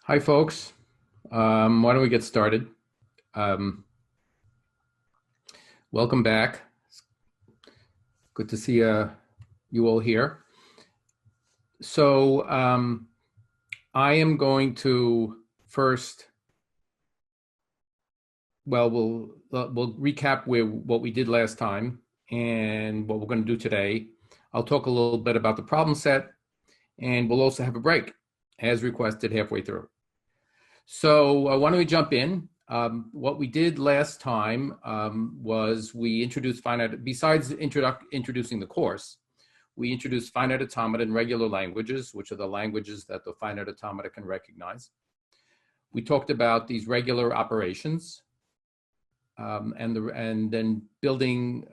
Hi, folks. Why don't we get started? Um, Welcome back. Good to see you all here. So I am going to first, we'll recap what we did last time and what we're going to do today. I'll talk a little bit about the problem set, and we'll also have a break, as requested, halfway through. So why don't we jump in? What we did last time was we introduced finite, besides introducing the course, we introduced finite automata and regular languages, which are the languages that the finite automata can recognize. We talked about these regular operations, and then building,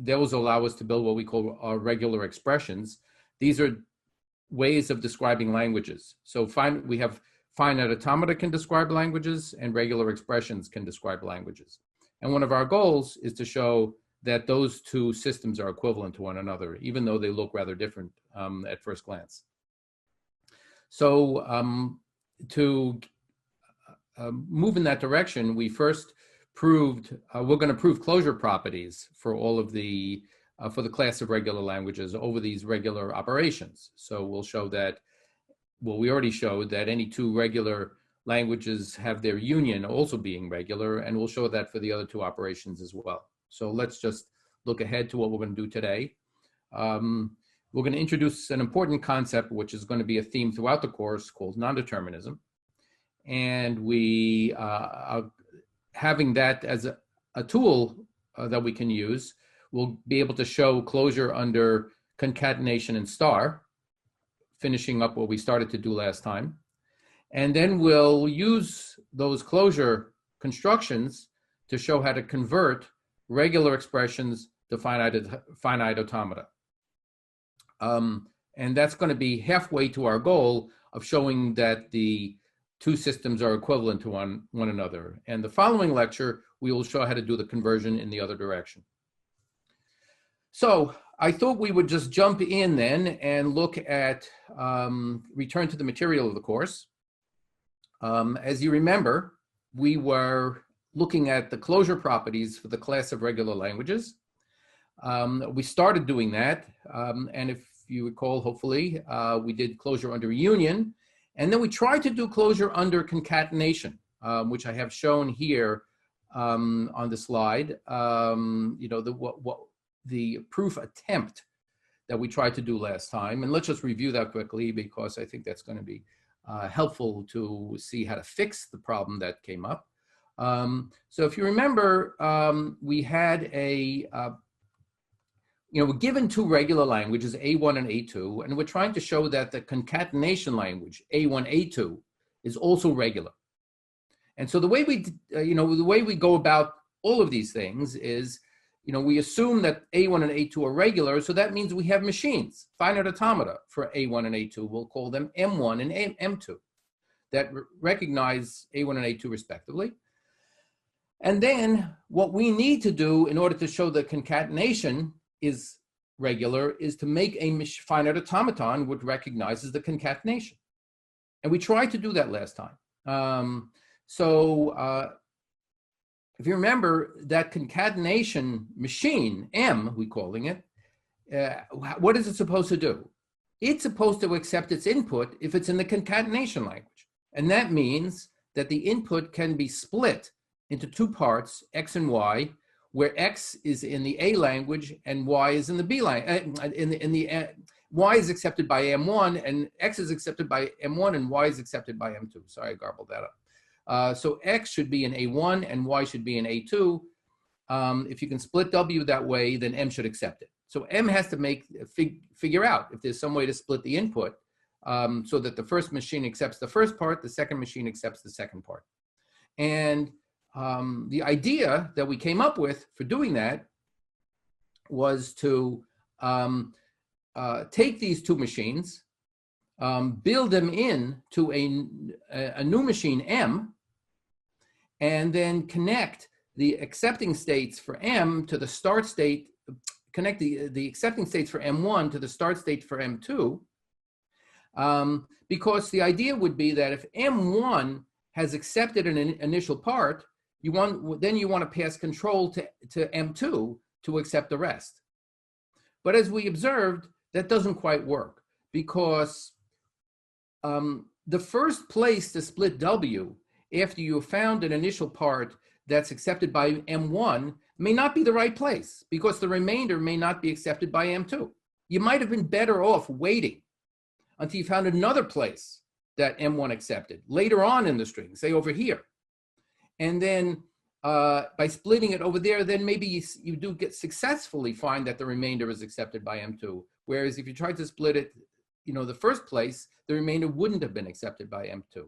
those allow us to build what we call regular expressions. These are ways of describing languages. So we have finite automata can describe languages, and regular expressions can describe languages. And one of our goals is to show that those two systems are equivalent to one another, even though they look rather different at first glance. So to move in that direction, we first proved, we're going to prove closure properties for all of the, for the class of regular languages over these regular operations. So we'll show that, well, we already showed that any two regular languages have their union also being regular, and we'll show that for the other two operations as well. So let's just look ahead to what we're going to do today. We're going to introduce an important concept, which is going to be a theme throughout the course, called non-determinism. And we are having that as a tool that we can use. We'll be able to show closure under concatenation and star, finishing up what we started to do last time. And then we'll use those closure constructions to show how to convert regular expressions to finite automata. And that's going to be halfway to our goal of showing that the two systems are equivalent to one another. And the following lecture, we will show how to do the conversion in the other direction. So I thought we would just jump in then and look at, return to the material of the course. As you remember, we were looking at the closure properties for the class of regular languages. We started doing that, and if you recall, hopefully, we did closure under union, and then we tried to do closure under concatenation, which I have shown here on the slide. You know, the proof attempt that we tried to do last time. And let's just review that quickly, because I think that's going to be helpful to see how to fix the problem that came up. So if you remember, we had we're given two regular languages, A1 and A2, and we're trying to show that the concatenation language, A1, A2, is also regular. And so the way we, the way we go about all of these things is, we assume that A1 and A2 are regular, so that means we have machines, finite automata for A1 and A2. We'll call them M1 and M2 that recognize A1 and A2 respectively. And then what we need to do in order to show that concatenation is regular is to make a finite automaton which recognizes the concatenation. And we tried to do that last time. If you remember, that concatenation machine, M, we're calling it, what is it supposed to do? It's supposed to accept its input if it's in the concatenation language. And that means that the input can be split into two parts, X and Y, where X is in the A language and Y is in the B language. Y is accepted by M1 and X is accepted by M1 and Y is accepted by M2. Sorry, I garbled that up. So X should be in A1 and Y should be in A2. If you can split W that way, then M should accept it. So M has to figure out if there's some way to split the input so that the first machine accepts the first part, the second machine accepts the second part. And the idea that we came up with for doing that was to take these two machines, build them into a new machine M, and then connect the accepting states for M to the start state, connect the accepting states for M1 to the start state for M2, Because the idea would be that if M1 has accepted an initial part, then you want to pass control to M2 to accept the rest. But as we observed, that doesn't quite work, because the first place to split W after you have found an initial part that's accepted by M1 may not be the right place, because the remainder may not be accepted by M2. You might have been better off waiting until you found another place that M1 accepted later on in the string, say over here. And then by splitting it over there, then maybe you do successfully find that the remainder is accepted by M2. Whereas if you tried to split it, the first place, the remainder wouldn't have been accepted by M2.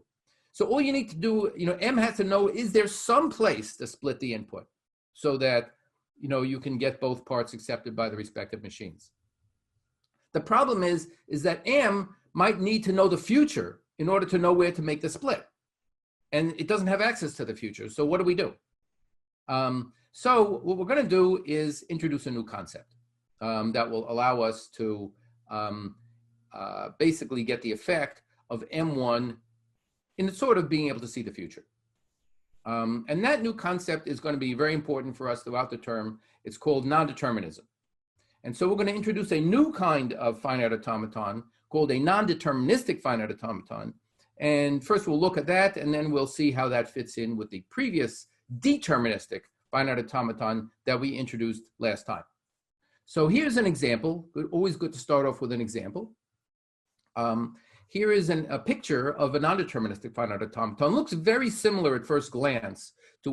So all you need to do, M has to know, is there some place to split the input so that, you can get both parts accepted by the respective machines. The problem is that M might need to know the future in order to know where to make the split. And it doesn't have access to the future. So what do we do? So what we're going to do is introduce a new concept that will allow us to basically get the effect of M1 in sort of being able to see the future. And that new concept is going to be very important for us throughout the term. It's called non-determinism. And so we're going to introduce a new kind of finite automaton called a non-deterministic finite automaton. And first we'll look at that, and then we'll see how that fits in with the previous deterministic finite automaton that we introduced last time. So here's an example. Always good to start off with an example. Here is a picture of a non-deterministic finite automaton. Looks very similar at first glance to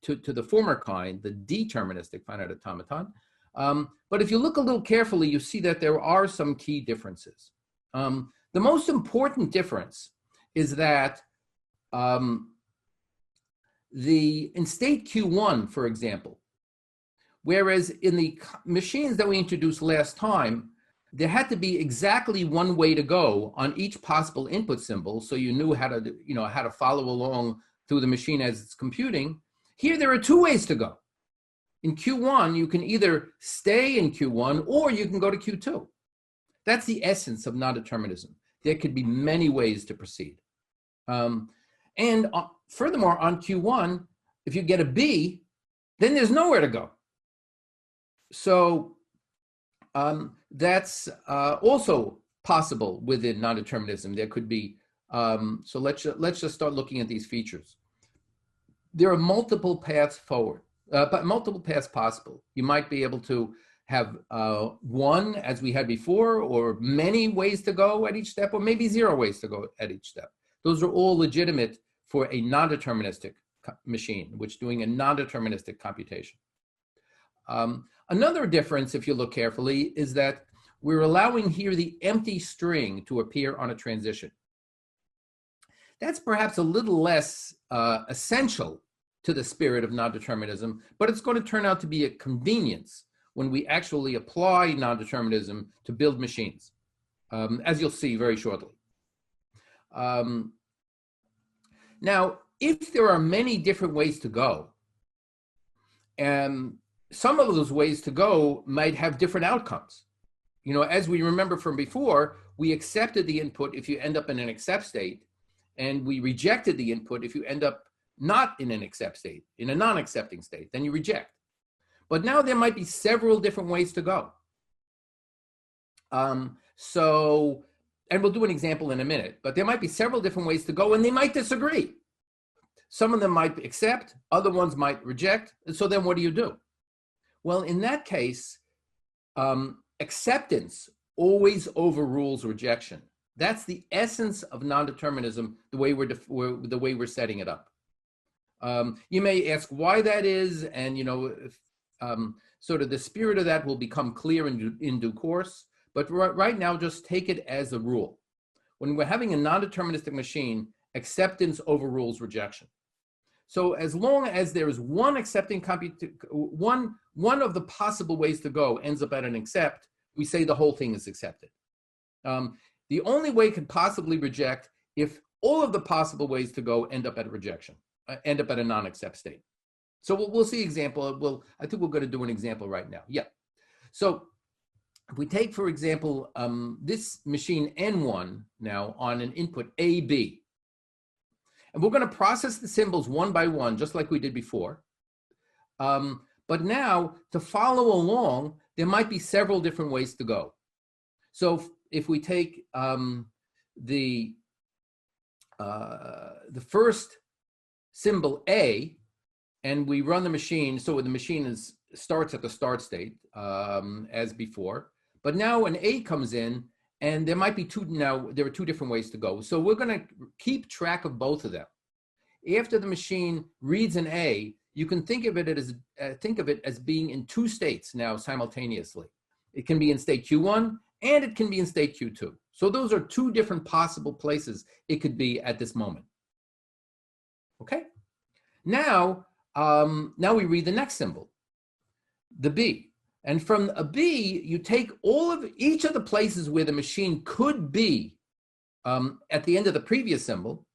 the former kind, the deterministic finite automaton. But if you look a little carefully, you see that there are some key differences. The most important difference is that in state Q1, for example, whereas in the machines that we introduced last time, there had to be exactly one way to go on each possible input symbol, so you knew how to follow along through the machine as it's computing. Here there are two ways to go. In Q1, you can either stay in Q1 or you can go to Q2. That's the essence of non-determinism. There could be many ways to proceed. And furthermore, on Q1, if you get a B, then there's nowhere to go. So that's also possible within non-determinism. There could be, so let's just start looking at these features. There are multiple paths forward, but multiple paths possible. You might be able to have one, as we had before, or many ways to go at each step, or maybe zero ways to go at each step. Those are all legitimate for a non-deterministic machine, which is doing a non-deterministic computation. Another difference, if you look carefully, is that we're allowing here the empty string to appear on a transition. That's perhaps a little less essential to the spirit of non-determinism, but it's going to turn out to be a convenience when we actually apply non-determinism to build machines, as you'll see very shortly. Now, if there are many different ways to go, some of those ways to go might have different outcomes. As we remember from before, we accepted the input if you end up in an accept state, and we rejected the input if you end up not in an accept state, in a non-accepting state, then you reject. But now there might be several different ways to go. And we'll do an example in a minute, but there might be several different ways to go, and they might disagree. Some of them might accept, other ones might reject, and so then what do? Well, in that case, acceptance always overrules rejection. That's the essence of non-determinism, the way we're setting it up. You may ask why that is, and sort of the spirit of that will become clear in due course. But right now, just take it as a rule. When we're having a non-deterministic machine, acceptance overrules rejection. So as long as there is one accepting one of the possible ways to go ends up at an accept, we say the whole thing is accepted. The only way it could possibly reject if all of the possible ways to go end up at a rejection, end up at a non-accept state. So we'll see example. I think we're going to do an example right now. Yeah. So if we take, for example, this machine N1 now on an input AB, and we're going to process the symbols one by one, just like we did before. But now, to follow along, there might be several different ways to go. So if we take the first symbol A, and we run the machine, so the machine starts at the start state as before, but now an A comes in, and there might be there are two different ways to go. So we're going to keep track of both of them. After the machine reads an A, you can think of it as being in two states now simultaneously. It can be in state Q1 and it can be in state Q2. So those are two different possible places it could be at this moment. Okay. Now we read the next symbol, the B. And from a B, you take each of the places where the machine could be at the end of the previous symbol,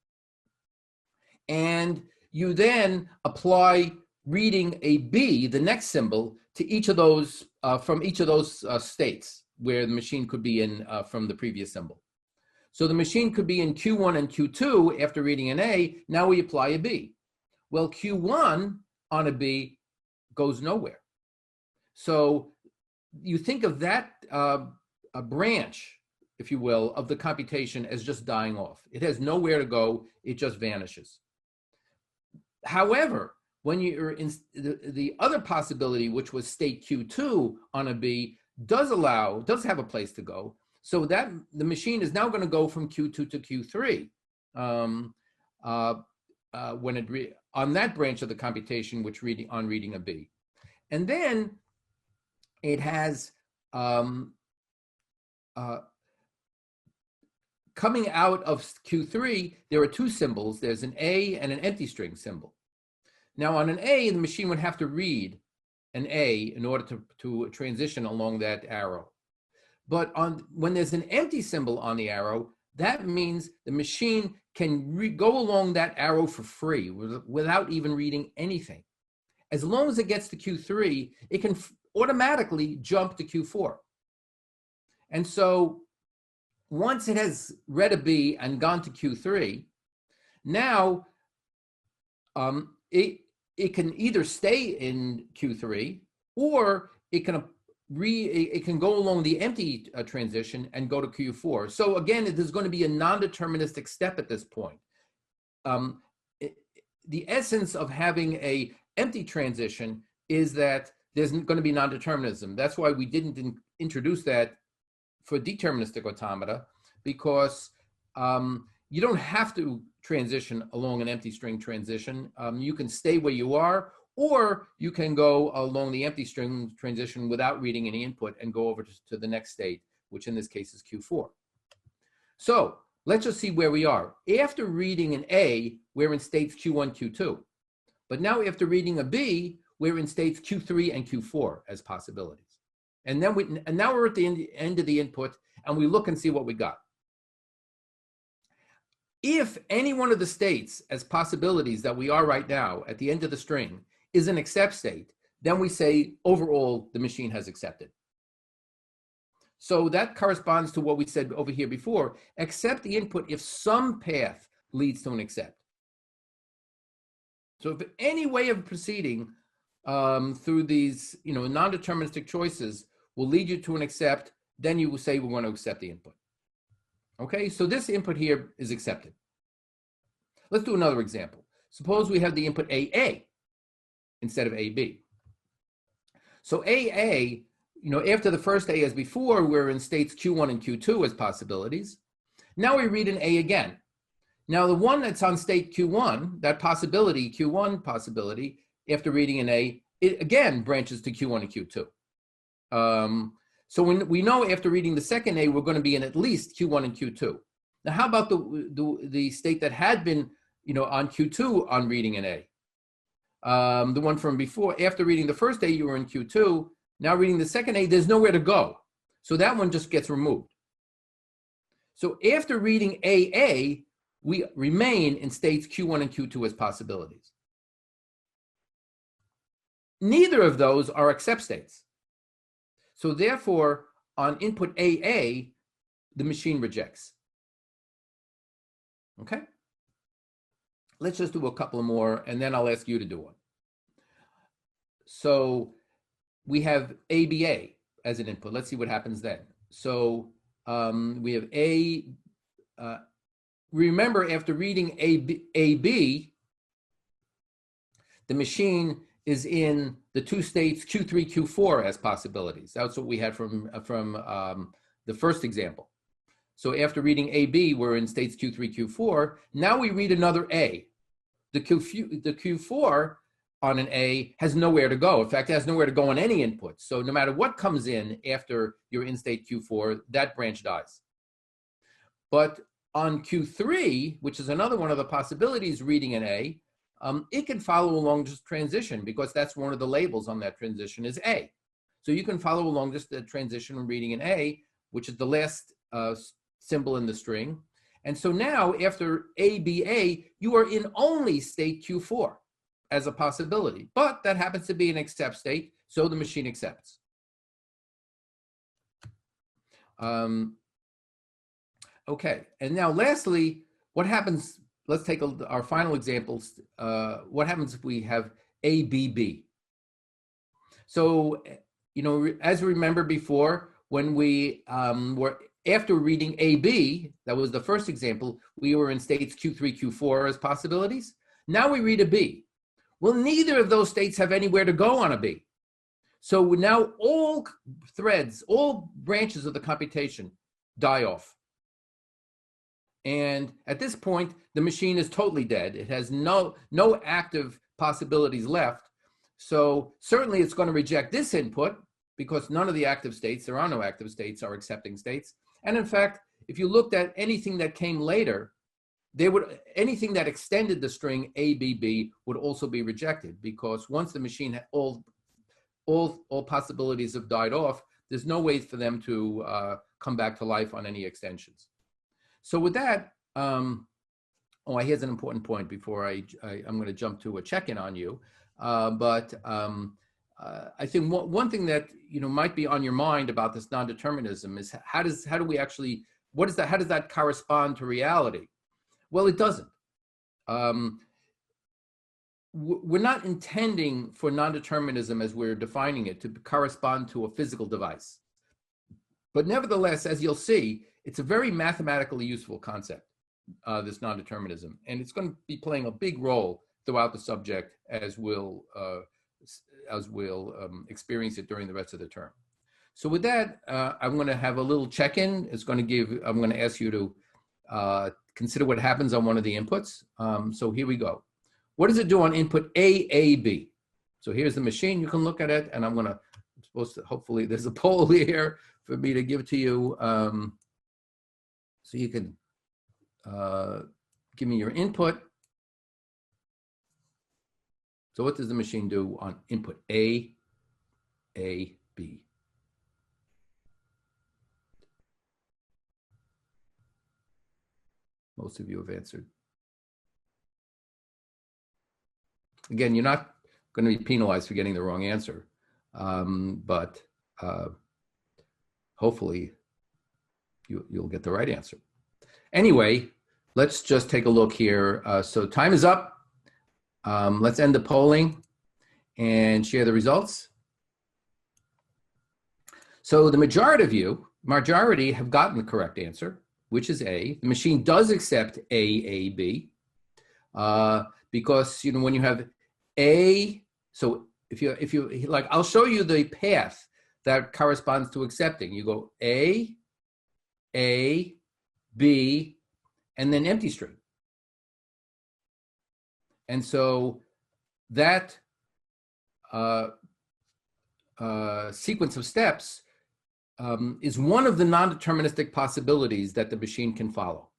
and you then apply reading a B, the next symbol, to each of those, from each of those states where the machine could be in from the previous symbol. So the machine could be in Q1 and Q2 after reading an A. Now we apply a B. Well, Q1 on a B goes nowhere. So you think of that a branch, if you will, of the computation as just dying off. It has nowhere to go. It just vanishes. However, when you're in the other possibility, which was state Q2 on a B, does have a place to go. So that the machine is now going to go from Q2 to Q3 when on that branch of the computation, which reading a B. And then it has coming out of Q3, there are two symbols. There's an A and an empty string symbol. Now on an A, the machine would have to read an A in order to transition along that arrow. But when there's an empty symbol on the arrow, that means the machine can go along that arrow for free without even reading anything. As long as it gets to Q3, it can automatically jump to Q4. And so once it has read a B and gone to Q3, now it can either stay in Q3 or it can go along the empty transition and go to Q4. So again, there's going to be a non-deterministic step at this point. The essence of having a empty transition is that there's going to be non-determinism. That's why we didn't introduce that for deterministic automata, because you don't have to transition along an empty string transition. You can stay where you are, or you can go along the empty string transition without reading any input and go over to the next state, which in this case is Q4. So let's just see where we are. After reading an A, we're in states Q1, Q2. But now after reading a B, we're in states Q3 and Q4 as possibilities. And now we're at the end of the input, and we look and see what we got. If any one of the states as possibilities that we are right now at the end of the string is an accept state, then we say overall the machine has accepted. So that corresponds to what we said over here before. Accept the input if some path leads to an accept. So if any way of proceeding through these non-deterministic choices will lead you to an accept, then you will say we want to accept the input. Okay, so this input here is accepted. Let's do another example. Suppose we have the input AA instead of AB. So AA, after the first A as before, we're in states Q1 and Q2 as possibilities. Now we read an A again. Now the one that's on state Q1, that possibility, Q1 possibility, after reading an A, it again branches to Q1 and Q2. So when we know after reading the second A, we're going to be in at least Q1 and Q2. Now, how about the state that had been, on Q2 on reading an A? The one from before, after reading the first A, you were in Q2. Now reading the second A, there's nowhere to go. So that one just gets removed. So after reading AA, we remain in states Q1 and Q2 as possibilities. Neither of those are accept states. So therefore, on input AA, the machine rejects. Okay? Let's just do a couple more, and then I'll ask you to do one. So we have ABA as an input. Let's see what happens then. So we have remember, after reading AB, the machine is in the two states Q3, Q4 as possibilities. That's what we had from the first example. So after reading AB, we're in states Q3, Q4. Now we read another A. The Q4 on an A has nowhere to go. In fact, it has nowhere to go on any input. So no matter what comes in after you're in state Q4, that branch dies. But on Q3, which is another one of the possibilities reading an A, it can follow along just transition, because that's one of the labels on that transition is A. So you can follow along just the transition when reading an A, which is the last symbol in the string. And so now after ABA, you are in only state Q4 as a possibility, but that happens to be an accept state, so the machine accepts. Okay, and now lastly, what happens, let's take our final examples. What happens if we have ABB? So, as we remember before, when we were, after reading AB, that was the first example, we were in states Q3, Q4 as possibilities. Now we read a B. Well, neither of those states have anywhere to go on a B. So now all threads, all branches of the computation die off. And at this point, the machine is totally dead. It has no active possibilities left. So certainly it's going to reject this input, because none of the active states, there are no active states, are accepting states. And in fact, if you looked at anything that came later, anything that extended the string ABB would also be rejected, because once the machine had all possibilities have died off, there's no way for them to come back to life on any extensions. So with that, here's an important point before I'm going to jump to a check-in on you. I think one thing that might be on your mind about this non-determinism is how does that correspond to reality? Well, it doesn't. We're not intending for non-determinism as we're defining it to correspond to a physical device. But nevertheless, as you'll see, it's a very mathematically useful concept, this non-determinism, and it's going to be playing a big role throughout the subject as we'll experience it during the rest of the term. So with that, I'm going to have a little check-in. I'm going to ask you to consider what happens on one of the inputs. So here we go. What does it do on input AAB? So here's the machine. You can look at it, and hopefully there's a poll here for me to give to you. So you can give me your input. So what does the machine do on input AAB? Most of you have answered. Again, you're not going to be penalized for getting the wrong answer, but hopefully you'll get the right answer. Anyway, let's just take a look here. So time is up. Let's end the polling and share the results. So the majority have gotten the correct answer, which is A. The machine does accept AAB because when you have A, so if you like, I'll show you the path that corresponds to accepting. You go A, B, and then empty string. And so that sequence of steps is one of the non-deterministic possibilities that the machine can follow.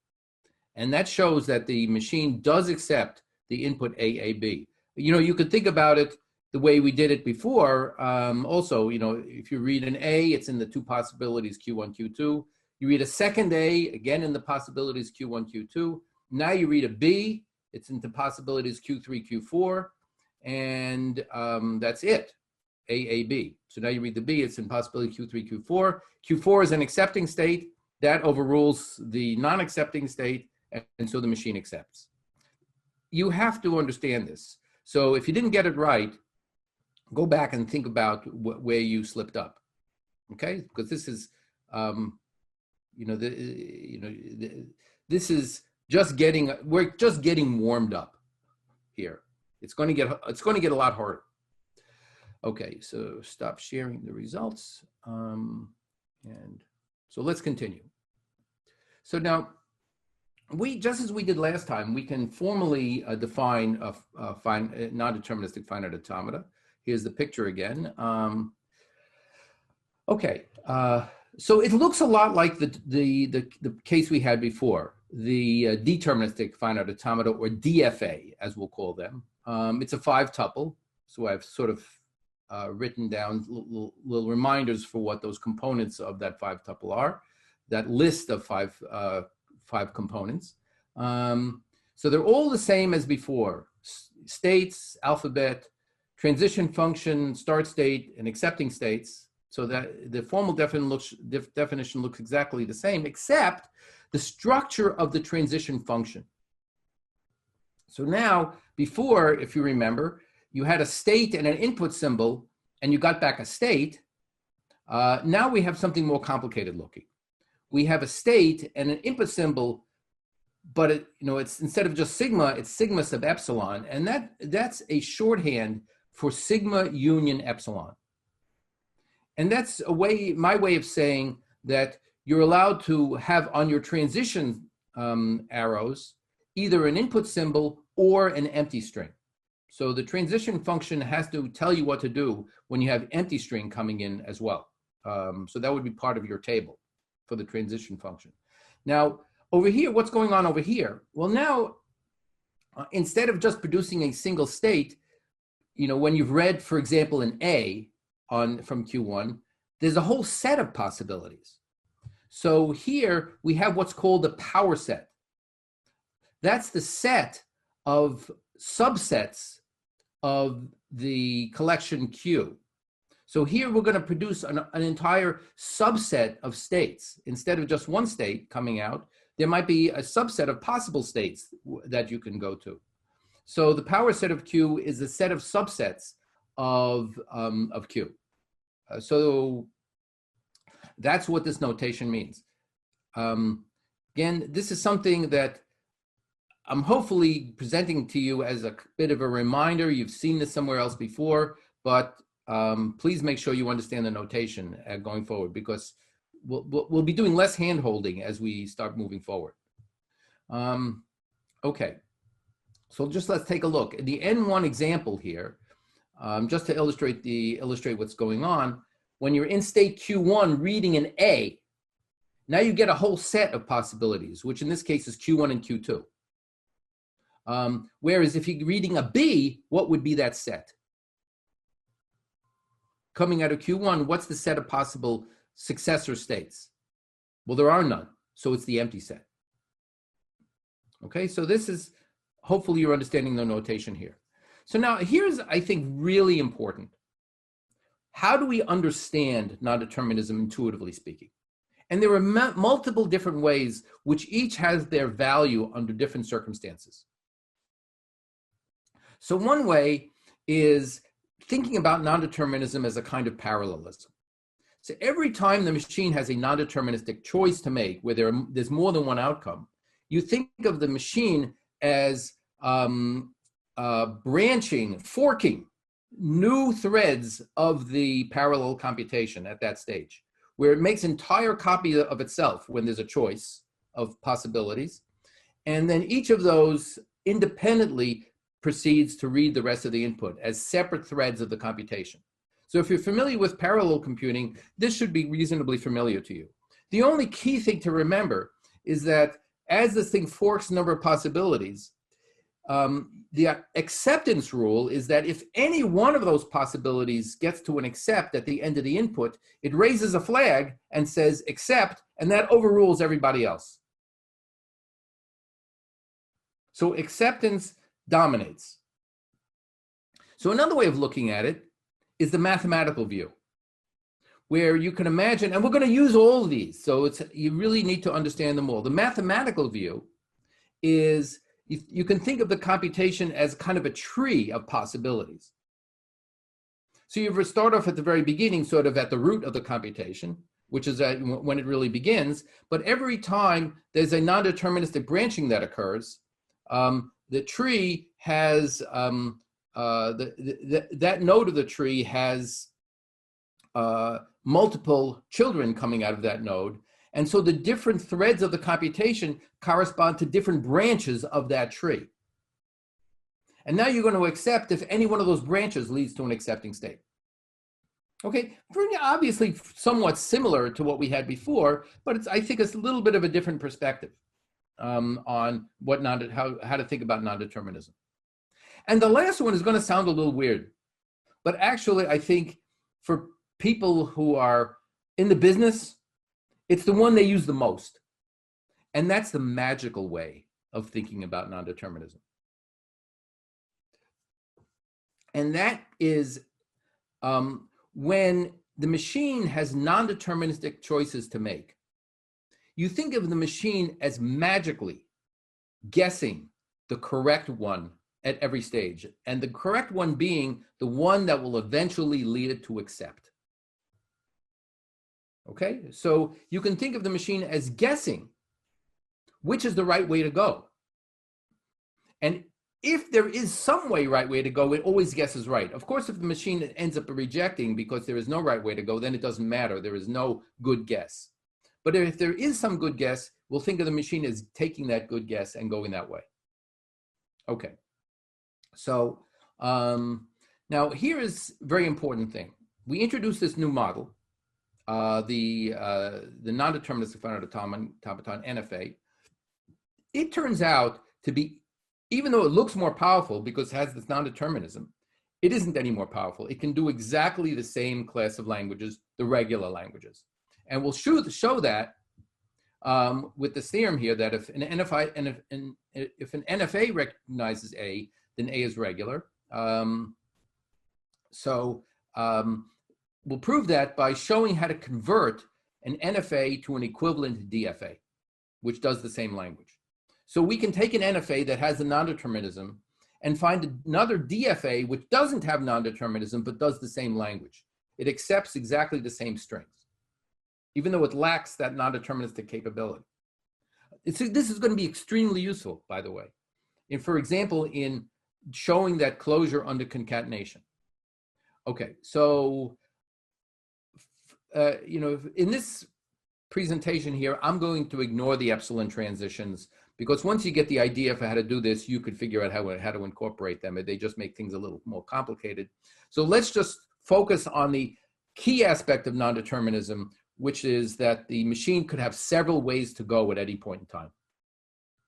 And that shows that the machine does accept the input AAB. You could think about it the way we did it before. Also, if you read an A, it's in the two possibilities Q1, Q2. You read a second A, again in the possibilities Q1, Q2. Now you read a B, it's into possibilities Q3, Q4, and that's it. AAB. So now you read the B, it's in possibility Q3, Q4. Q4 is an accepting state. That overrules the non-accepting state, and so the machine accepts. You have to understand this. So if you didn't get it right, go back and think about where you slipped up, okay? Because this is, this is just getting, we're just getting warmed up here. It's going to get a lot harder. Okay, so stop sharing the results, and so let's continue. So now, just as we did last time, we can formally define a non-deterministic finite automata. Here's the picture again. Okay, so it looks a lot like the case we had before, the deterministic finite automata, or DFA, as we'll call them. It's a 5-tuple, so I've sort of written down little reminders for what those components of that 5-tuple are, that list of five components. So they're all the same as before: states, alphabet, transition function, start state, and accepting states. So that the formal definition looks exactly the same, except the structure of the transition function. So now, before, if you remember, you had a state and an input symbol, and you got back a state. Now we have something more complicated looking. We have a state and an input symbol, but it's instead of just sigma, it's sigma sub epsilon, and that's a shorthand for sigma union epsilon. And that's my way of saying that you're allowed to have on your transition arrows either an input symbol or an empty string. So the transition function has to tell you what to do when you have empty string coming in as well. So that would be part of your table for the transition function. Now, over here, what's going on over here? Well, now, instead of just producing a single state, when you've read, for example, an A from Q1, there's a whole set of possibilities. So here we have what's called a power set. That's the set of subsets of the collection Q. So here we're going to produce an entire subset of states. Instead of just one state coming out, there might be a subset of possible states that you can go to. So the power set of Q is a set of subsets of Q. So that's what this notation means. Again, this is something that I'm hopefully presenting to you as a bit of a reminder. You've seen this somewhere else before, but please make sure you understand the notation going forward, because we'll be doing less hand-holding as we start moving forward. Okay, so just let's take a look. The N1 example here, just to illustrate what's going on. When you're in state Q1 reading an A, now you get a whole set of possibilities, which in this case is Q1 and Q2. Whereas if you're reading a B, what would be that set? Coming out of Q1, what's the set of possible successor states? Well, there are none, so it's the empty set. Okay, so this is, hopefully you're understanding the notation here. So now here's, I think, really important. How do we understand non-determinism intuitively speaking? And there are multiple different ways which each has their value under different circumstances. So one way is thinking about non-determinism as a kind of parallelism. So every time the machine has a non-deterministic choice to make, where there's more than one outcome, you think of the machine as forking new threads of the parallel computation at that stage, where it makes entire copy of itself when there's a choice of possibilities. And then each of those independently proceeds to read the rest of the input as separate threads of the computation. So if you're familiar with parallel computing, this should be reasonably familiar to you. The only key thing to remember is that as this thing forks a number of possibilities, the acceptance rule is that if any one of those possibilities gets to an accept at the end of the input, it raises a flag and says accept, and that overrules everybody else. So acceptance dominates. So another way of looking at it is the mathematical view, where you can imagine, and we're going to use all of these, so you really need to understand them all. The mathematical view is, you can think of the computation as kind of a tree of possibilities. So you start off at the very beginning, sort of at the root of the computation, which is when it really begins. But every time there's a non-deterministic branching that occurs, the tree has, that node of the tree has multiple children coming out of that node. And so the different threads of the computation correspond to different branches of that tree. And now you're going to accept if any one of those branches leads to an accepting state. Okay, obviously somewhat similar to what we had before, but I think it's a little bit of a different perspective on what how to think about non-determinism. And the last one is going to sound a little weird, but actually I think for people who are in the business, it's the one they use the most. And that's the magical way of thinking about non-determinism. And that is when the machine has non-deterministic choices to make. You think of the machine as magically guessing the correct one at every stage, and the correct one being the one that will eventually lead it to accept. Okay, so you can think of the machine as guessing which is the right way to go. And if there is some right way to go, it always guesses right. Of course, if the machine ends up rejecting because there is no right way to go, then it doesn't matter. There is no good guess. But if there is some good guess, we'll think of the machine as taking that good guess and going that way. Okay. So now here is a very important thing. We introduced this new model, the non-deterministic finite automaton, NFA. It turns out to be, even though it looks more powerful because it has this non-determinism, it isn't any more powerful. It can do exactly the same class of languages, the regular languages. And we'll show that with this theorem here, that if an NFA recognizes A, then A is regular. We'll prove that by showing how to convert an NFA to an equivalent DFA, which does the same language. So we can take an NFA that has a non-determinism and find another DFA which doesn't have non-determinism but does the same language. It accepts exactly the same strings, even though it lacks that non-deterministic capability. This is going to be extremely useful, by the way. For example, in showing that closure under concatenation. Okay, so in this presentation here, I'm going to ignore the epsilon transitions, because once you get the idea for how to do this, you could figure out how to incorporate them. They just make things a little more complicated. So let's just focus on the key aspect of non-determinism, which is that the machine could have several ways to go at any point in time.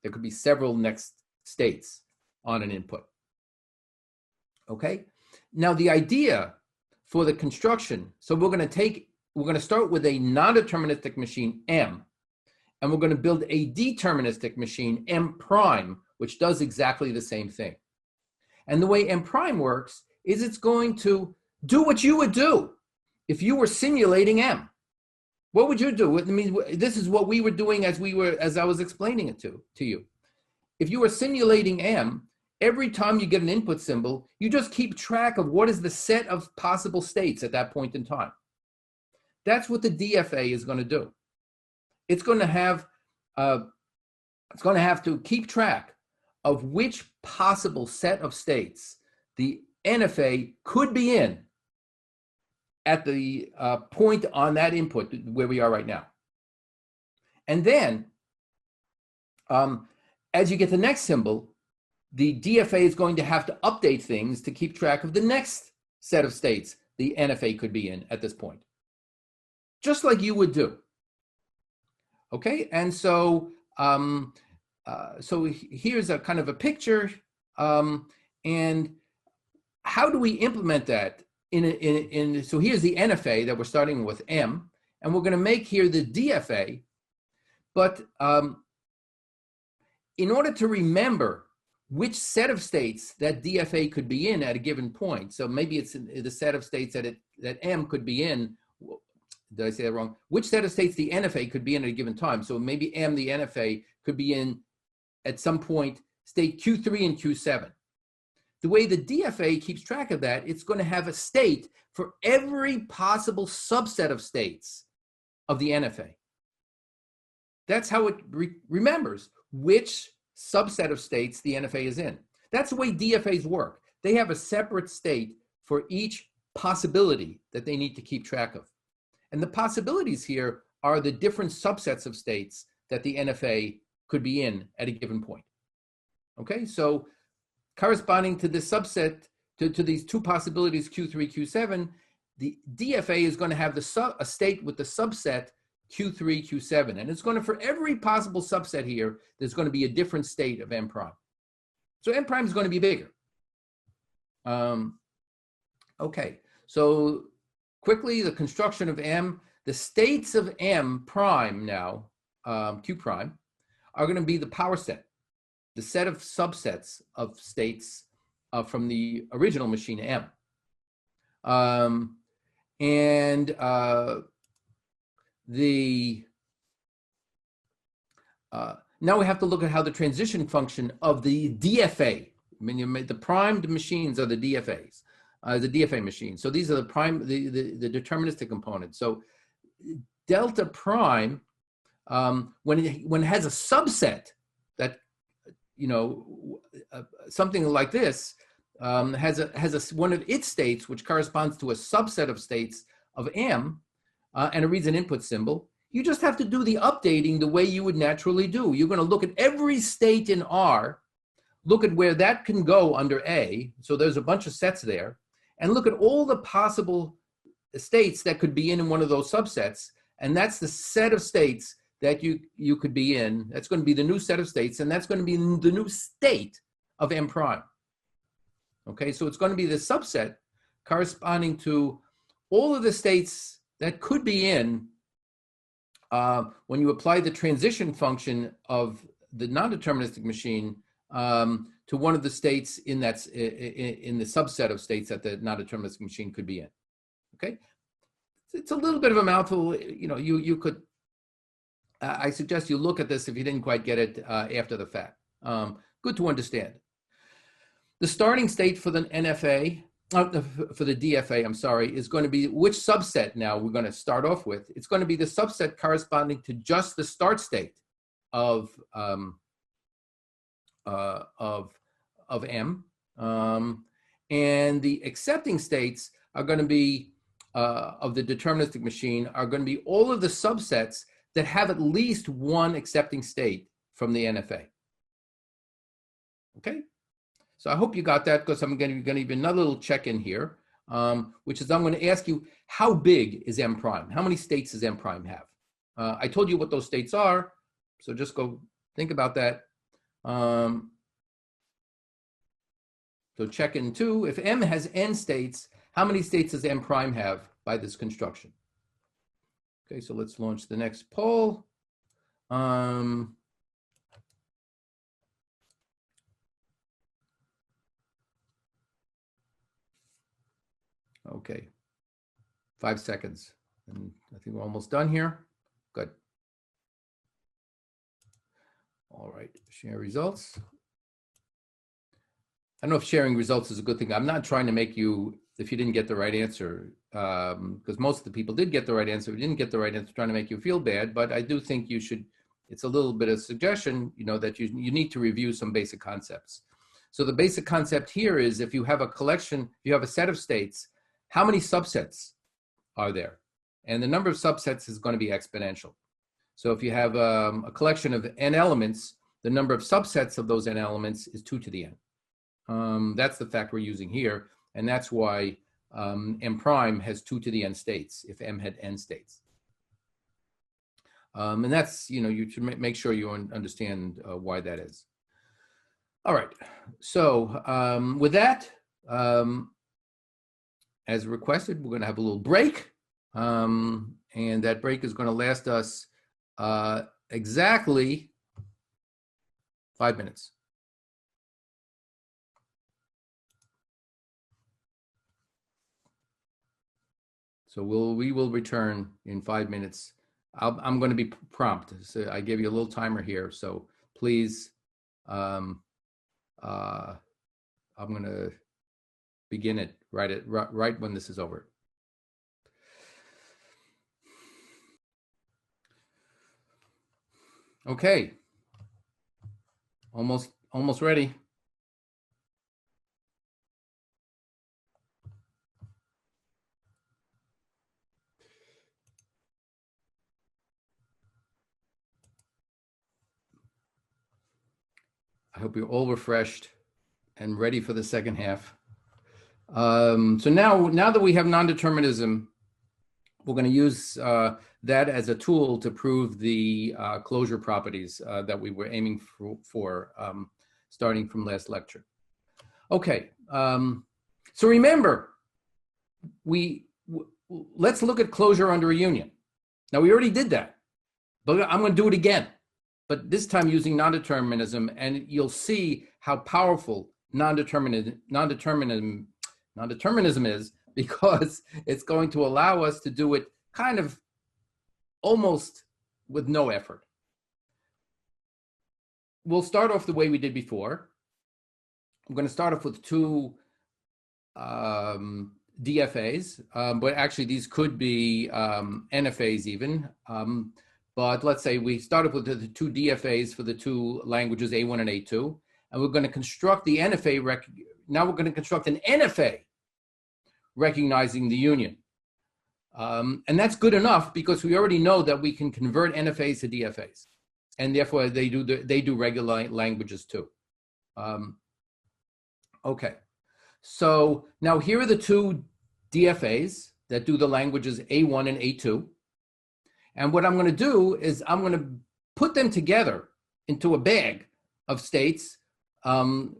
There could be several next states on an input. Okay? Now the idea for the construction, so we're going to start with a non-deterministic machine M, and we're going to build a deterministic machine M prime, which does exactly the same thing. And the way M prime works is it's going to do what you would do if you were simulating M. What would you do? I mean, this is what we were doing as I was explaining it to you. If you were simulating M, every time you get an input symbol, you just keep track of what is the set of possible states at that point in time. That's what the DFA is going to do. It's going to have to keep track of which possible set of states the NFA could be in at the point on that input where we are right now. And then, as you get the next symbol, the DFA is going to have to update things to keep track of the next set of states the NFA could be in at this point, just like you would do. Okay, and so here's a kind of a picture, and how do we implement that so here's the NFA that we're starting with M, and we're going to make here the DFA, but in order to remember which set of states that DFA could be in at a given point. So maybe it's in the set of states that M could be in. Did I say that wrong? Which set of states the NFA could be in at a given time. So maybe M, the NFA, could be in at some point state Q3 and Q7. The way the DFA keeps track of that, it's going to have a state for every possible subset of states of the NFA. That's how it remembers which subset of states the NFA is in. That's the way DFAs work. They have a separate state for each possibility that they need to keep track of. And the possibilities here are the different subsets of states that the NFA could be in at a given point. Okay, so corresponding to this subset, to these two possibilities, Q3, Q7, the DFA is going to have a state with the subset Q3, Q7. And it's going to, for every possible subset here, there's going to be a different state of M prime. So M prime is going to be bigger. Okay, so quickly, the construction of M, the states of M prime now, Q prime, are going to be the power set, the set of subsets of states from the original machine M. Now we have to look at how the transition function of the DFA, I mean, the primed machines are the DFAs, the DFA machines. So these are the deterministic components. So delta prime, when it has a subset that, something like this, has one of its states which corresponds to a subset of states of M, and it reads an input symbol, you just have to do the updating the way you would naturally do. You're going to look at every state in R, look at where that can go under A, so there's a bunch of sets there, and look at all the possible states that could be in one of those subsets, and that's the set of states that you could be in. That's going to be the new set of states, and that's going to be the new state of M prime. Okay, so it's going to be the subset corresponding to all of the states that could be in when you apply the transition function of the non-deterministic machine to one of the states in the subset of states that the non-deterministic machine could be in. Okay, it's a little bit of a mouthful. You could. I suggest you look at this if you didn't quite get it after the fact. Good to understand. The starting state for the NFA, for the DFA, I'm sorry, is going to be which subset now we're going to start off with. It's going to be the subset corresponding to just the start state of M. And the accepting states are going to be, of the deterministic machine, are going to be all of the subsets that have at least one accepting state from the NFA. Okay? So I hope you got that, because I'm going to give you another little check-in here, which is I'm going to ask you, how big is M prime? How many states does M prime have? I told you what those states are, so just go think about that. So check-in 2, if M has n states, how many states does M prime have by this construction? Okay, so let's launch the next poll. Okay, 5 seconds. And I think we're almost done here. Good. All right, share results. I don't know if sharing results is a good thing. I'm not trying to make you, if you didn't get the right answer, because most of the people did get the right answer. If you didn't get the right answer, trying to make you feel bad, but I do think you should, it's a little bit of suggestion, that you need to review some basic concepts. So the basic concept here is, if you have a collection, if you have a set of states, how many subsets are there? And the number of subsets is going to be exponential. So if you have a collection of n elements, the number of subsets of those n elements is 2 to the n. That's the fact we're using here, and that's why M prime has 2 to the n states, if M had n states. And that's, you should make sure you understand why that is. All right, so with that, as requested, we're going to have a little break, and that break is going to last us exactly 5 minutes. So we will return in 5 minutes. I'm going to be prompt. So I gave you a little timer here. So please, I'm going to begin it right when this is over. Okay. Almost ready. I hope you're all refreshed and ready for the second half. So now that we have non-determinism, we're going to use that as a tool to prove the closure properties that we were aiming for starting from last lecture. Okay, so remember, let's look at closure under a union. Now, we already did that, but I'm going to do it again, but this time using non-determinism, and you'll see how powerful non-determinism is, because it's going to allow us to do it kind of almost with no effort. We'll start off the way we did before. I'm going to start off with two DFAs, but actually these could be NFAs even. But let's say we started with the two DFAs for the two languages, A1 and A2, and we're going to construct the NFA. Now we're going to construct an NFA recognizing the union. And that's good enough because we already know that we can convert NFAs to DFAs, and therefore they do regular languages too. Okay, so now here are the two DFAs that do the languages A1 and A2. And what I'm going to do is I'm going to put them together into a bag of states,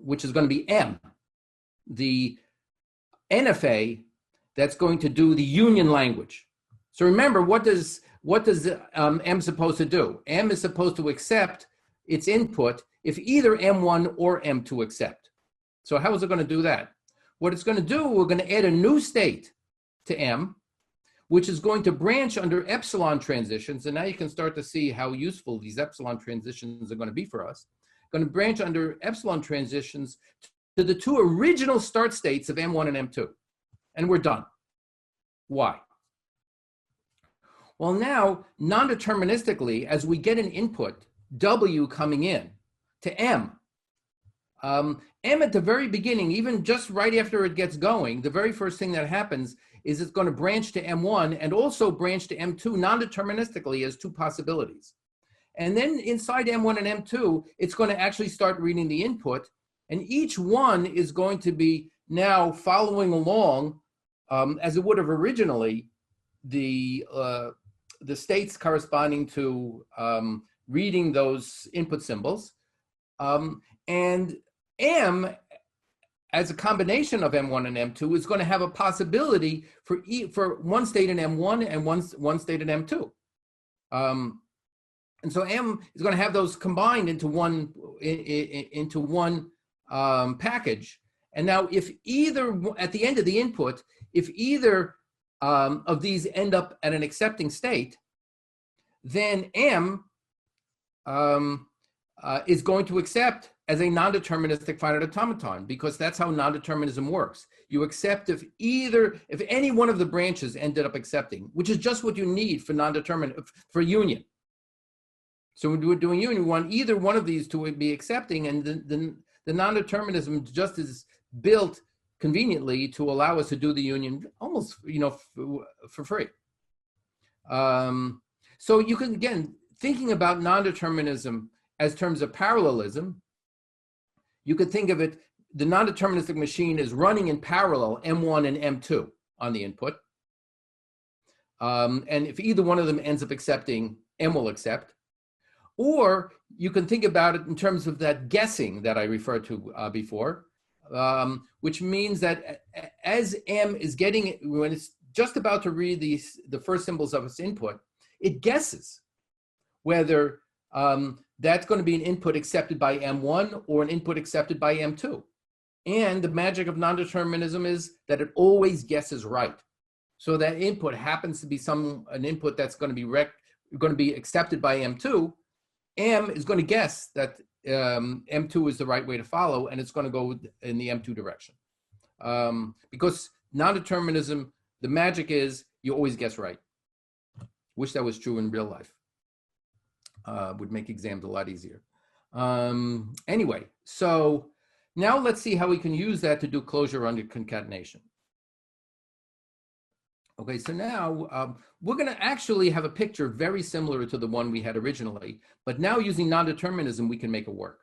which is going to be M, the NFA that's going to do the union language. So remember, what does M supposed to do? M is supposed to accept its input if either M1 or M2 accept. So how is it going to do that? What it's going to do, we're going to add a new state to M, which is going to branch under epsilon transitions. And now you can start to see how useful these epsilon transitions are going to be for us. Going to branch under epsilon transitions to the two original start states of M1 and M2. And we're done. Why? Well, now, non-deterministically, as we get an input, W coming in to M, M at the very beginning, even just right after it gets going, the very first thing that happens is it's going to branch to M1 and also branch to M2 non-deterministically as two possibilities. And then inside M1 and M2, it's going to actually start reading the input, and each one is going to be now following along as it would have originally, the states corresponding to reading those input symbols. And M, as a combination of M1 and M2, is going to have a possibility for one state in M1 and one state in M2. And so M is going to have those combined into one package. And now if either, at the end of the input, if either of these end up at an accepting state, then M is going to accept as a non-deterministic finite automaton, because that's how non-determinism works. You accept if any one of the branches ended up accepting, which is just what you need for for union. So when we're doing union, we want either one of these to be accepting, and the non-determinism just is built conveniently to allow us to do the union almost, for free. So you can, again, thinking about non-determinism as terms of parallelism, you could think of it, the non-deterministic machine is running in parallel M1 and M2 on the input. And if either one of them ends up accepting, M will accept. Or you can think about it in terms of that guessing that I referred to before, which means that as M is getting, when it's just about to read the first symbols of its input, it guesses whether that's going to be an input accepted by M1 or an input accepted by M2. And the magic of non-determinism is that it always guesses right. So that input happens to be an input that's going to be accepted by M2. M is going to guess that M2 is the right way to follow, and it's going to go in the M2 direction. Because non-determinism, the magic is you always guess right. Wish that was true in real life. Would make exams a lot easier. Anyway, so now let's see how we can use that to do closure under concatenation. Okay, so now we're going to actually have a picture very similar to the one we had originally, but now using non-determinism, we can make it work.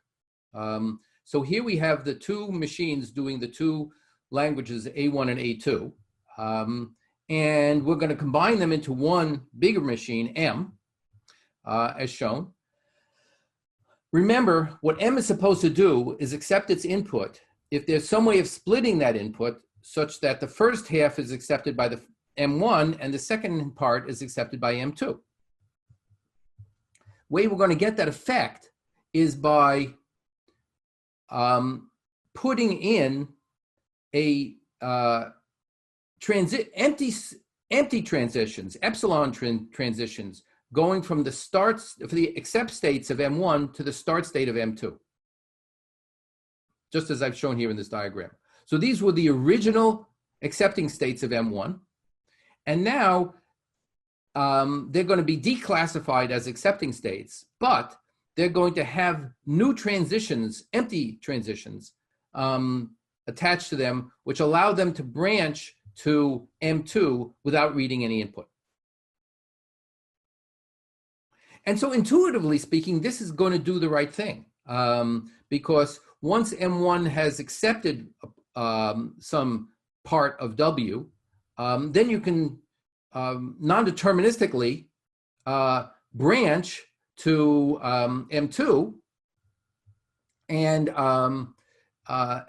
So here we have the two machines doing the two languages, A1 and A2, and we're going to combine them into one bigger machine, M, as shown. Remember, what M is supposed to do is accept its input if there's some way of splitting that input such that the first half is accepted by the M1 and the second part is accepted by M2. Way we're going to get that effect is by putting in a empty transitions, epsilon transitions, going from the for the accept states of M1 to the start state of M2, just as I've shown here in this diagram. So these were the original accepting states of M1, and now they're going to be declassified as accepting states, but they're going to have new transitions, empty transitions, attached to them, which allow them to branch to M2 without reading any input. And so intuitively speaking, this is going to do the right thing, because once M1 has accepted some part of W, then you can non-deterministically branch to M2,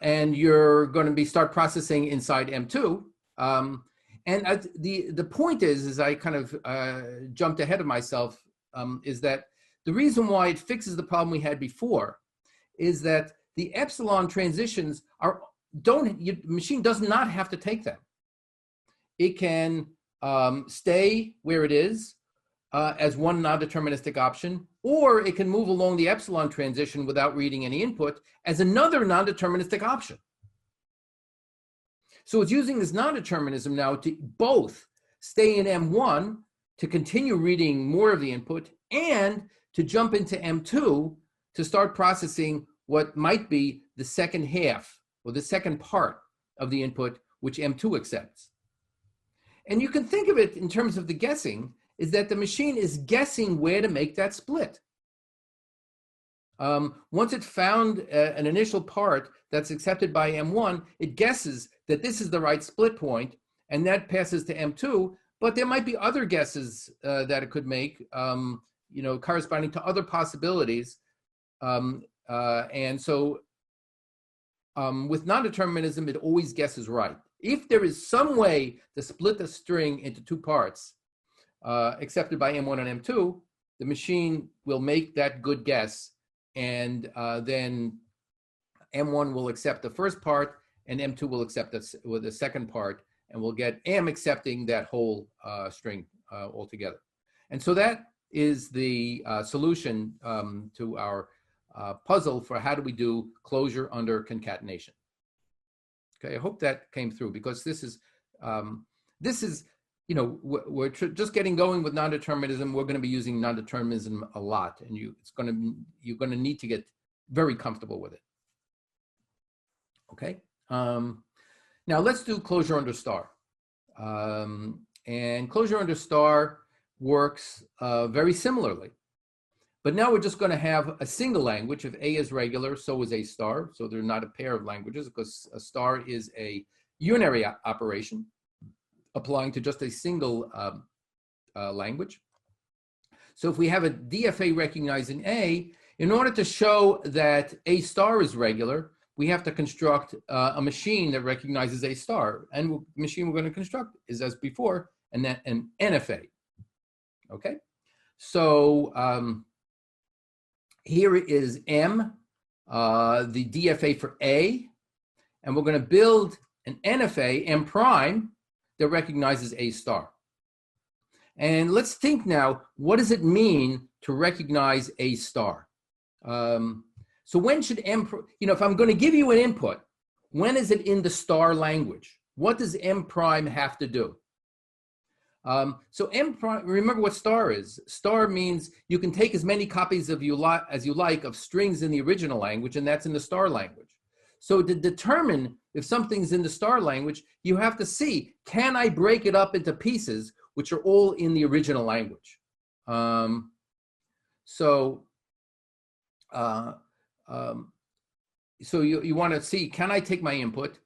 and you're going to start processing inside M2. And the point is I kind of jumped ahead of myself, is that the reason why it fixes the problem we had before is that the epsilon transitions your machine does not have to take them. It can stay where it is as one non-deterministic option, or it can move along the epsilon transition without reading any input as another non-deterministic option. So it's using this non-determinism now to both stay in M1 to continue reading more of the input and to jump into M2 to start processing what might be the second half or the second part of the input, which M2 accepts. And you can think of it in terms of the guessing, is that the machine is guessing where to make that split. Once it found an initial part that's accepted by M1, it guesses that this is the right split point, and that passes to M2, but there might be other guesses that it could make, corresponding to other possibilities. And so with non-determinism, it always guesses right. If there is some way to split the string into two parts accepted by M1 and M2, the machine will make that good guess, and then M1 will accept the first part, and M2 will accept the second part, and we'll get M accepting that whole string altogether. And so that is the solution to our puzzle for how do we do closure under concatenation. Okay, I hope that came through, because this is we're just getting going with non-determinism. We're going to be using non-determinism a lot, and you're going to need to get very comfortable with it. Okay. Now let's do closure under star. And closure under star works very similarly. But now we're just going to have a single language. If A is regular, so is A star. So they're not a pair of languages, because a star is a unary operation applying to just a single language. So if we have a DFA recognizing A, in order to show that A star is regular, we have to construct a machine that recognizes A star. And the machine we're going to construct is, as before, an NFA. Okay? So here is M, the DFA for A, and we're going to build an NFA, M prime, that recognizes A star. And let's think now, what does it mean to recognize A star? So when should M, if I'm going to give you an input, when is it in the star language? What does M prime have to do? So M prime, remember what star is. Star means you can take as many copies as you like of strings in the original language, and that's in the star language. So to determine if something's in the star language, you have to see, can I break it up into pieces which are all in the original language? So you want to see, can I take my input,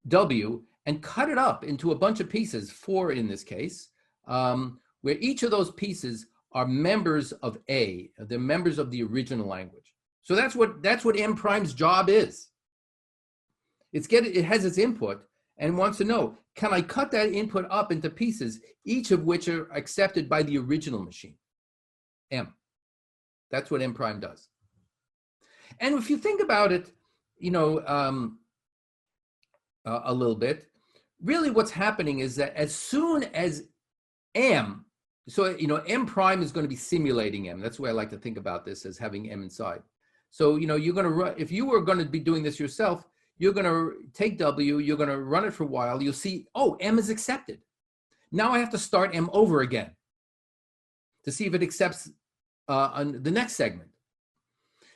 W, and cut it up into a bunch of pieces, 4 in this case, where each of those pieces are members of A, they're members of the original language. So that's what M prime's job is. It has its input and wants to know, can I cut that input up into pieces, each of which are accepted by the original machine, M. That's what M prime does. And if you think about it, a little bit, really what's happening is that as soon as M, M prime is going to be simulating M. That's the way I like to think about this, as having M inside. So, you're going to run, if you were going to be doing this yourself, you're going to take W, you're going to run it for a while, you'll see, oh, M is accepted. Now I have to start M over again to see if it accepts on the next segment.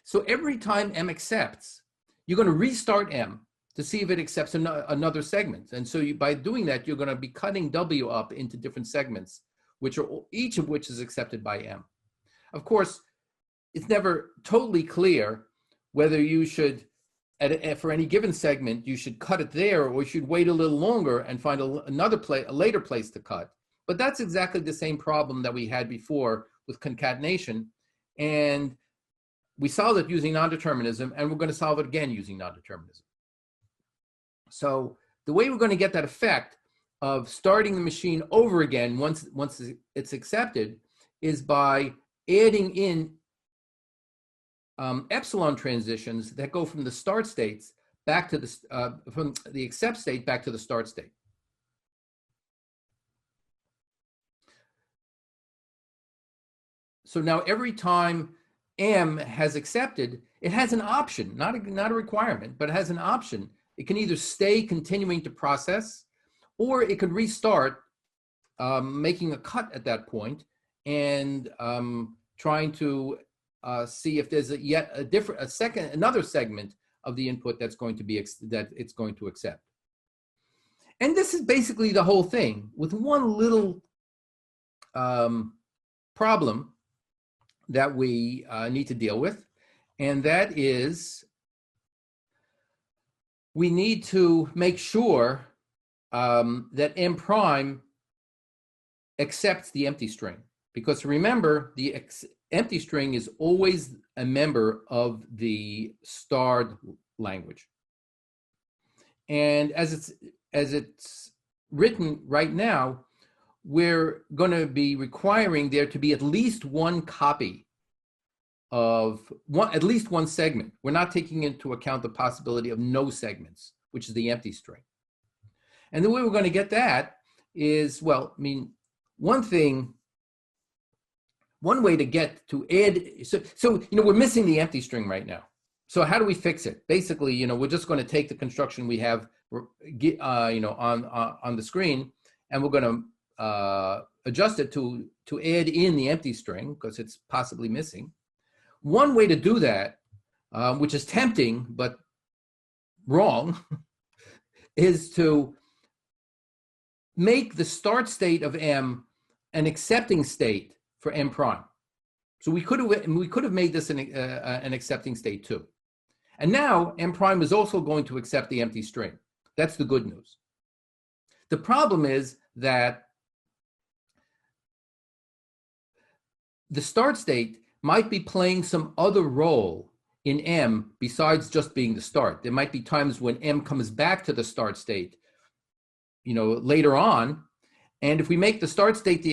So every time M accepts, you're going to restart M to see if it accepts another segment. And so by doing that, you're going to be cutting W up into different segments, each of which is accepted by M. Of course, it's never totally clear whether you should, for any given segment, you should cut it there, or you should wait a little longer and find a later place to cut. But that's exactly the same problem that we had before with concatenation. And we solved it using non-determinism, and we're going to solve it again using non-determinism. So the way we're going to get that effect of starting the machine over again once it's accepted is by adding in epsilon transitions that go from the start states back to from the accept state back to the start state. So now every time M has accepted, it has an option, not a requirement, but it has an option. It can either stay continuing to process, or it could restart, making a cut at that point and trying to see if there's another segment of the input that's going to be that it's going to accept. And this is basically the whole thing, with one little problem that we need to deal with, and that is we need to make sure that M prime accepts the empty string, because remember, the empty string is always a member of the starred language. And as it's written right now, we're going to be requiring there to be at least one copy of at least one segment. We're not taking into account the possibility of no segments, which is the empty string. And the way we're going to get that is, well, I mean, one way to get to add, so we're missing the empty string right now. So how do we fix it? Basically, we're just going to take the construction we have, on the screen, and we're going to adjust it to add in the empty string because it's possibly missing. One way to do that, which is tempting but wrong, is to make the start state of M an accepting state for M prime. So we could have made this an accepting state too. And now M prime is also going to accept the empty string. That's the good news. The problem is that the start state might be playing some other role in M besides just being the start. There might be times when M comes back to the start state, later on, and if we make the start state the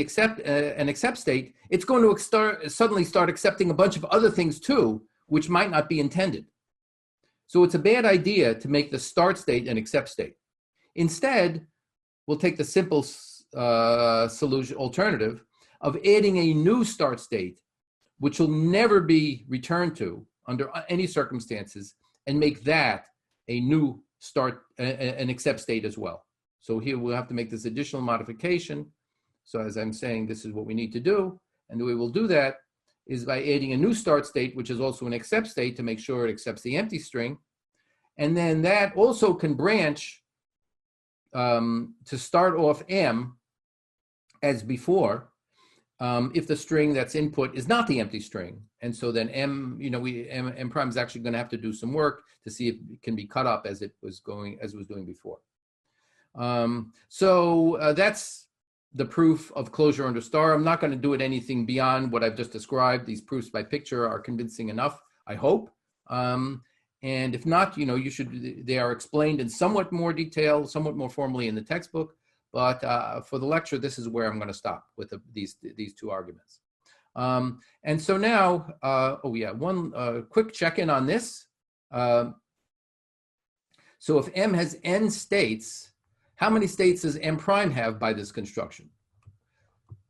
an accept state, it's going to suddenly start accepting a bunch of other things too, which might not be intended. So it's a bad idea to make the start state an accept state. Instead, we'll take the simple solution alternative of adding a new start state, which will never be returned to under any circumstances, and make that a new start, an accept state as well. So here we'll have to make this additional modification. So as I'm saying, this is what we need to do. And the way we'll do that is by adding a new start state, which is also an accept state, to make sure it accepts the empty string. And then that also can branch to start off M as before, if the string that's input is not the empty string. And so then M, M prime is actually going to have to do some work to see if it can be cut up as it was doing before. So that's the proof of closure under star. I'm not going to do it anything beyond what I've just described. These proofs by picture are convincing enough, I hope. And if not, they are explained in somewhat more detail, somewhat more formally in the textbook. But for the lecture, this is where I'm going to stop with these two arguments. And so now, one quick check-in on this. So if M has n states, how many states does M prime have by this construction?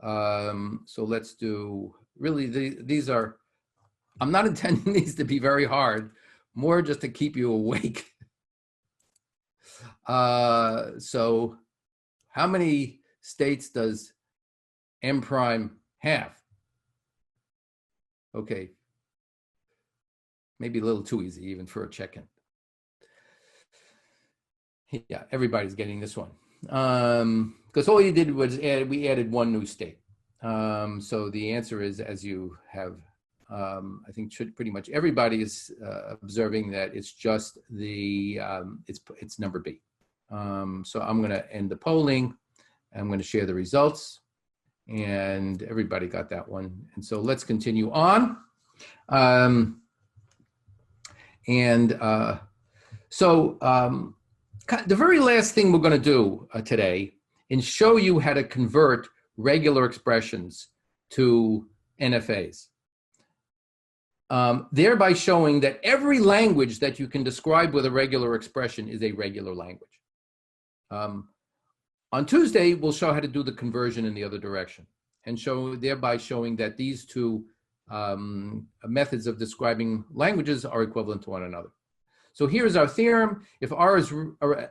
So let's do, really, these are, I'm not intending these to be very hard, more just to keep you awake. So how many states does M prime have? Okay, maybe a little too easy even for a check-in. Yeah, everybody's getting this one. Because all you did was we added one new state. So the answer is, as you have, I think pretty much everybody is observing, that it's just the, it's number B. So I'm going to end the polling. I'm going to share the results. And everybody got that one. And so let's continue on. The very last thing we're going to do today is show you how to convert regular expressions to NFAs. Thereby showing that every language that you can describe with a regular expression is a regular language. On Tuesday, we'll show how to do the conversion in the other direction, and thereby showing that these two methods of describing languages are equivalent to one another. So here's our theorem. If R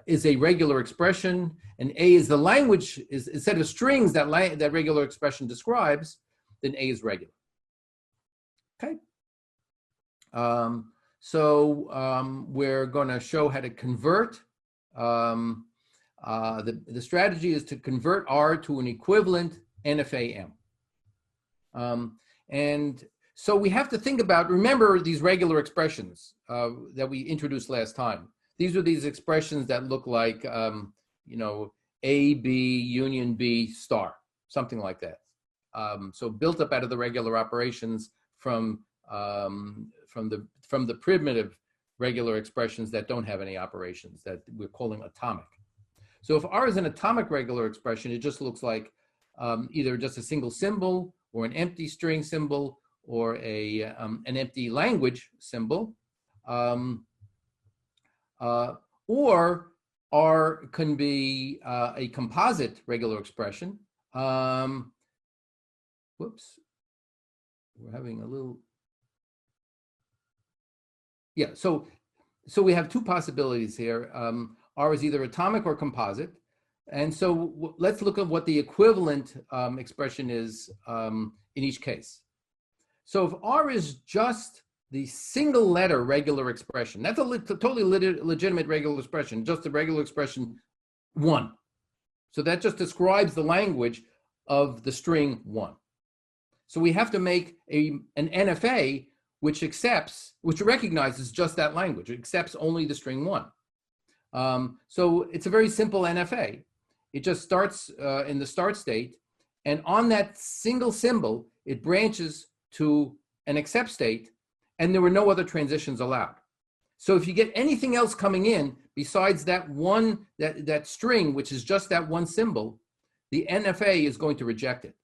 is a regular expression and A is the language, is a set of strings that regular expression describes, then A is regular. Okay. We're going to show how to convert. The strategy is to convert R to an equivalent NFA M. And so we have to think about, remember these regular expressions that we introduced last time. These are these expressions that look like, A, B, union B, star, something like that. So built up out of the regular operations from the primitive regular expressions that don't have any operations, that we're calling atomic. So if R is an atomic regular expression, it just looks like either just a single symbol or an empty string symbol or an empty language symbol, or R can be a composite regular expression. Whoops, we're having a little. Yeah, so we have two possibilities here. R is either atomic or composite. And so let's look at what the equivalent expression is in each case. So if R is just the single letter regular expression, that's a totally legitimate regular expression, just a regular expression 1. So that just describes the language of the string 1. So we have to make an NFA which recognizes just that language. It accepts only the string 1. So it's a very simple NFA. It just starts in the start state, and on that single symbol, it branches to an accept state, and there were no other transitions allowed. So if you get anything else coming in besides that one, that string, which is just that one symbol, the NFA is going to reject it.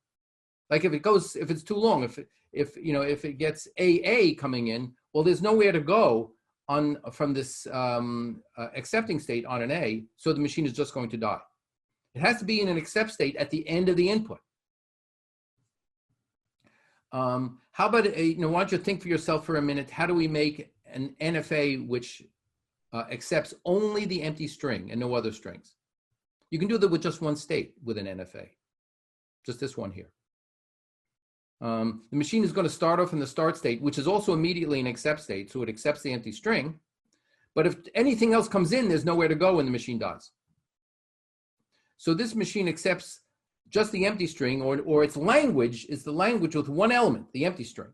Like if it's too long, if it gets AA coming in, well, there's nowhere to go from this accepting state on an A, so the machine is just going to die. It has to be in an accept state at the end of the input. How about, why don't you think for yourself for a minute, how do we make an NFA which accepts only the empty string and no other strings? You can do that with just one state with an NFA, just this one here. The machine is going to start off in the start state, which is also immediately an accept state, so it accepts the empty string. But if anything else comes in, there's nowhere to go when the machine dies. So this machine accepts just the empty string, or its language is the language with one element, the empty string.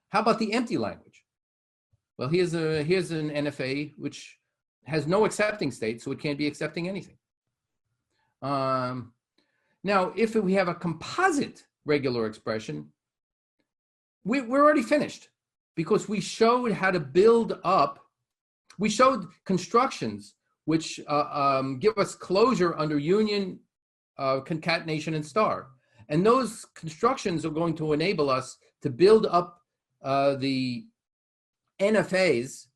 How about the empty language? Well, here's an NFA which has no accepting state, so it can't be accepting anything. Now, if we have a composite regular expression, we're already finished, because we showed how to build up. We showed constructions which give us closure under union, concatenation, and star. And those constructions are going to enable us to build up the NFAs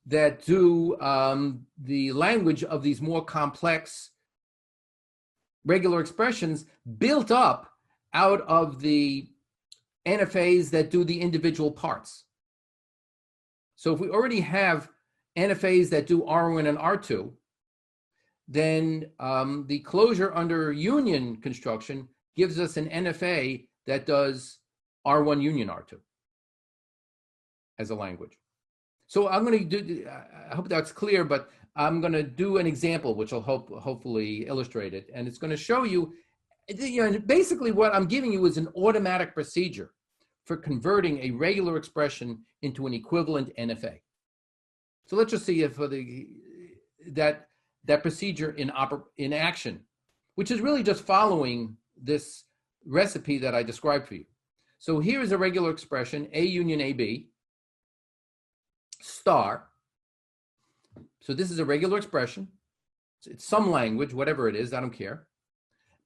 that do the language of these more complex regular expressions, built up out of the NFAs that do the individual parts. So if we already have NFAs that do R1 and R2, then the closure under union construction gives us an NFA that does R1 union R2 as a language. So I'm going to do, I hope that's clear, but I'm going to do an example which will hopefully illustrate it. And it's going to show you, basically what I'm giving you is an automatic procedure for converting a regular expression into an equivalent NFA. So let's just see if that procedure in action, which is really just following this recipe that I described for you. So here is a regular expression, A union AB, star. So this is a regular expression. It's some language, whatever it is, I don't care.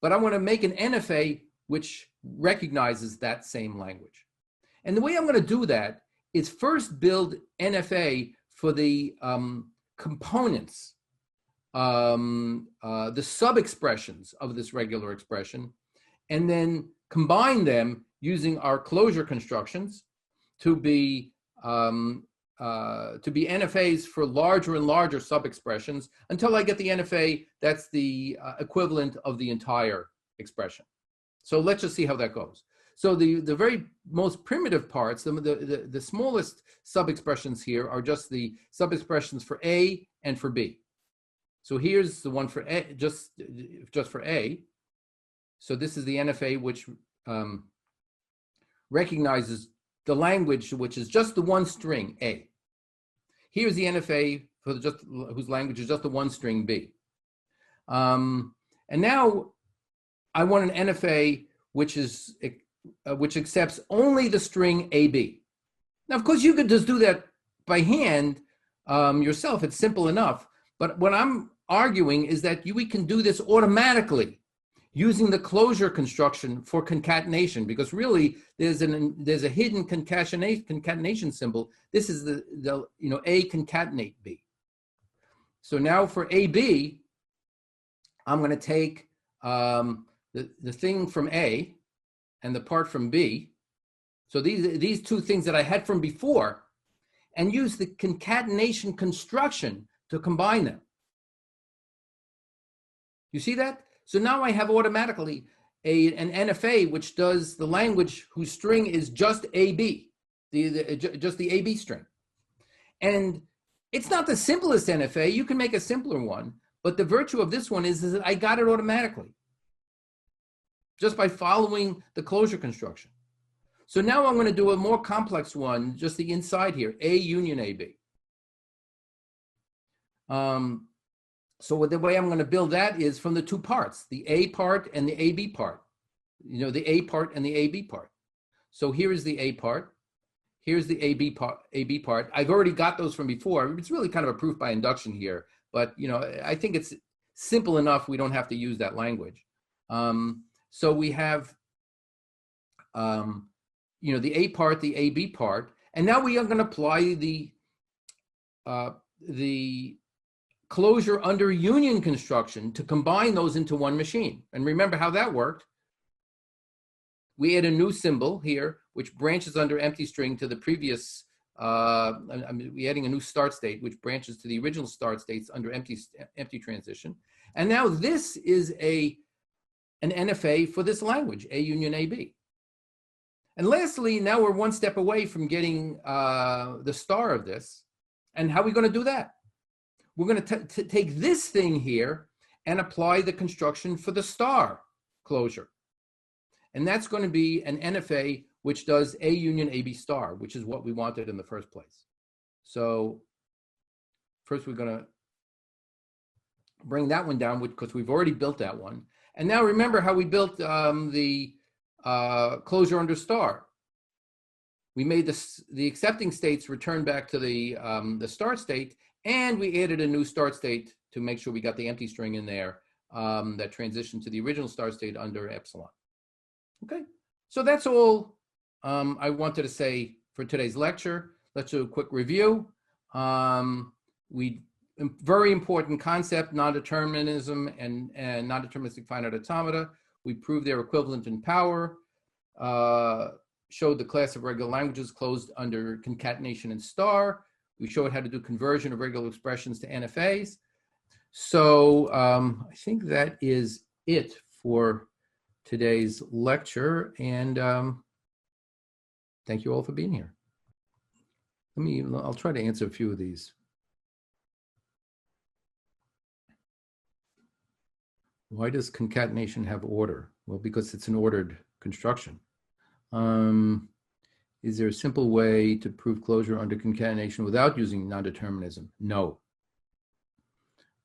But I want to make an NFA which recognizes that same language. And the way I'm going to do that is first build NFA for the components, the sub-expressions of this regular expression, and then combine them using our closure constructions to be NFAs for larger and larger sub-expressions until I get the NFA that's the equivalent of the entire expression. So let's just see how that goes. So the very most primitive parts, the smallest sub-expressions here are just the sub-expressions for A and for B. So here's the one for A, just for A. So this is the NFA which recognizes the language which is just the one string A. Here's the NFA for whose language is just the one string B. And now I want an NFA which accepts only the string AB. Now, of course, you could just do that by hand yourself. It's simple enough. But what I'm arguing is that we can do this automatically using the closure construction for concatenation, because really there's a hidden concatenation symbol. This is the A concatenate B. So now for AB, I'm going to take the thing from A and the part from B. So these two things that I had from before, and use the concatenation construction to combine them. You see that? So now I have automatically an NFA which does the language whose string is just AB, just the AB string. And it's not the simplest NFA. You can make a simpler one, but the virtue of this one is that I got it automatically just by following the closure construction. So now I'm going to do a more complex one, just the inside here, A union AB. So the way I'm going to build that is from the two parts, the A part and the AB part. The A part and the AB part. So here is the A part. Here's the AB part. I've already got those from before. It's really kind of a proof by induction here, but I think it's simple enough. We don't have to use that language. So we have, the A part, the AB part, and now we are going to apply the closure under union construction to combine those into one machine. And remember how that worked. We add a new symbol here, which branches under empty string to the previous, we're adding a new start state, which branches to the original start states under empty transition. And now this is an NFA for this language, A union AB. And lastly, now we're one step away from getting the star of this. And how are we going to do that? We're going to take this thing here and apply the construction for the star closure. And that's going to be an NFA which does A union AB star, which is what we wanted in the first place. So first we're going to bring that one down because we've already built that one. And now remember how we built the closure under star. We made the accepting states return back to the start state, and we added a new start state to make sure we got the empty string in there that transitioned to the original start state under epsilon. Okay, so that's all I wanted to say for today's lecture. Let's do a quick review. Very important concept, non-determinism and non-deterministic finite automata. We proved their equivalent in power, showed the class of regular languages closed under concatenation and star. We showed how to do conversion of regular expressions to NFAs. So I think that is it for today's lecture, and thank you all for being here. I'll try to answer a few of these. Why does concatenation have order? Well, because it's an ordered construction. Is there a simple way to prove closure under concatenation without using non-determinism? No.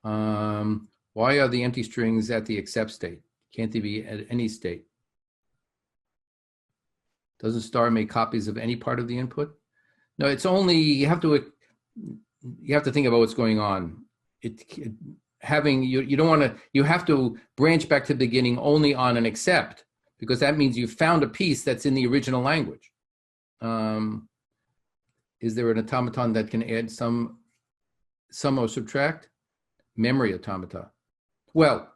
Why are the empty strings at the except state? Can't they be at any state? Doesn't star make copies of any part of the input? No, it's only, you have to think about what's going on. You have to branch back to the beginning only on an except, because that means you found a piece that's in the original language. Is there an automaton that can add sum or subtract? Memory automata. Well,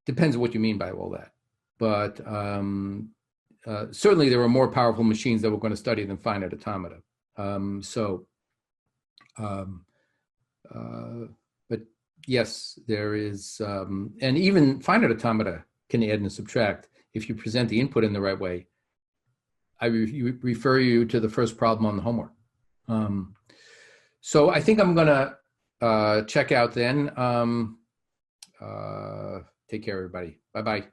depends on what you mean by all that. But certainly there are more powerful machines that we're going to study than finite automata. But yes, there is, and even finite automata can add and subtract if you present the input in the right way. I refer you to the first problem on the homework. So I think I'm going to check out then. Take care, everybody. Bye-bye.